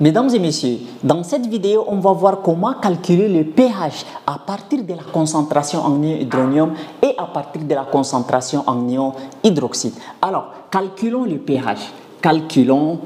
Mesdames et messieurs, dans cette vidéo, on va voir comment calculer le pH à partir de la concentration en ion hydronium et à partir de la concentration en ion hydroxyde. Alors, calculons le pH. Calculons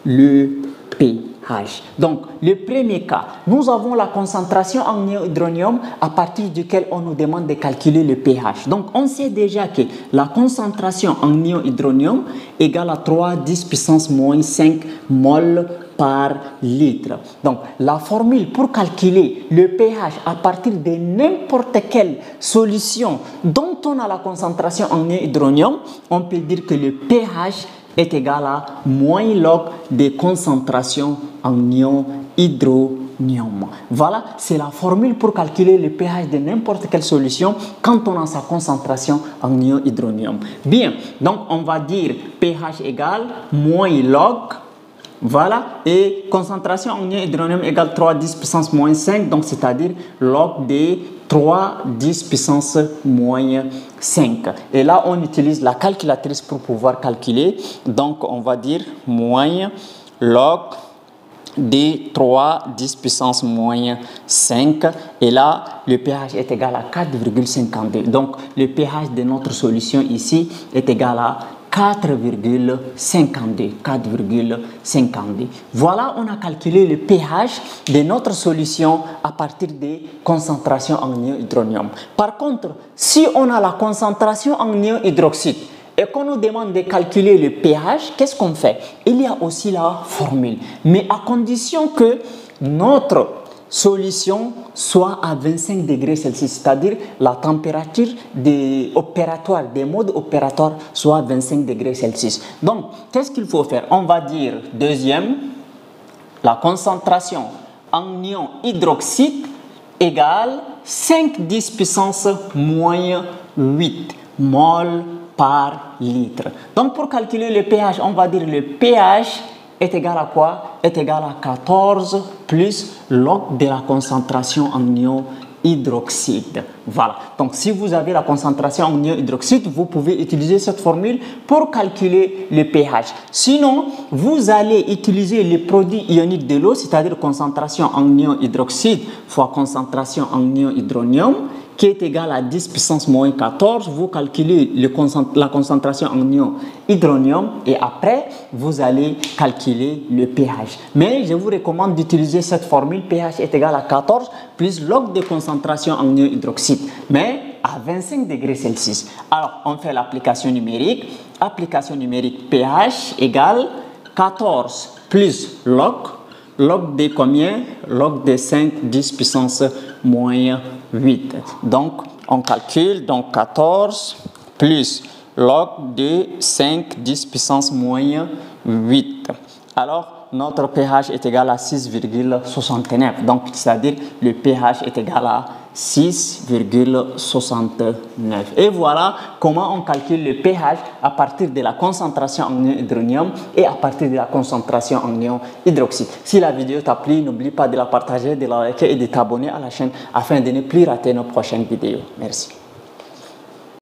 le pH. Donc, le premier cas, nous avons la concentration en ion hydronium à partir duquel on nous demande de calculer le pH. Donc, on sait déjà que la concentration en ion hydronium égale à 3 10 puissance moins 5 mol par litre. Donc, la formule pour calculer le pH à partir de n'importe quelle solution dont on a la concentration en ion hydronium, on peut dire que le pH est égal à moins log des concentrations en ion hydronium. Voilà, c'est la formule pour calculer le pH de n'importe quelle solution quand on a sa concentration en ion hydronium. Bien, donc on va dire pH égale moins log, voilà, et concentration en ion hydronium égale 3 10 puissance moins 5, donc c'est-à-dire log des 3 10 puissance moins 5. Et là, on utilise la calculatrice pour pouvoir calculer. Donc, on va dire moins log des 3 10 puissance moins 5. Et là, le pH est égal à 4,52. Donc, le pH de notre solution ici est égal à 4,52. Voilà, on a calculé le pH de notre solution à partir des concentrations en ion hydronium. Par contre, si on a la concentration en ion hydroxyde et qu'on nous demande de calculer le pH, qu'est-ce qu'on fait? Il y a aussi la formule, mais à condition que notre solution soit à 25 degrés Celsius, c'est-à-dire la température des modes opératoires soit à 25 degrés Celsius. Donc, qu'est-ce qu'il faut faire? On va dire, deuxième, la concentration en ion hydroxyde égale 5 10 puissance moins 8 mol par litre. Donc, pour calculer le pH, on va dire le pH est égal à quoi? Est égal à 14 plus log de la concentration en ion hydroxyde. Voilà. Donc, si vous avez la concentration en ion hydroxyde, vous pouvez utiliser cette formule pour calculer le pH. Sinon, vous allez utiliser le produit ionique de l'eau, c'est-à-dire concentration en ion hydroxyde fois concentration en ion hydronium, qui est égal à 10 puissance moins 14, vous calculez la concentration en ion hydronium et après, vous allez calculer le pH. Mais je vous recommande d'utiliser cette formule pH est égal à 14 plus log de concentration en ion hydroxyde, mais à 25 degrés Celsius. Alors, on fait l'application numérique. Application numérique pH égale 14 plus log de combien? Log de 5 10 puissance moins 8. Donc, on calcule donc 14 plus log de 5 10 puissance moins 8. Alors, notre pH est égal à 6,69. Donc, c'est-à-dire le pH est égal à 6,69. Et voilà comment on calcule le pH à partir de la concentration en ion hydronium et à partir de la concentration en ion hydroxyde. Si la vidéo t'a plu, n'oublie pas de la partager, de la liker et de t'abonner à la chaîne afin de ne plus rater nos prochaines vidéos. Merci.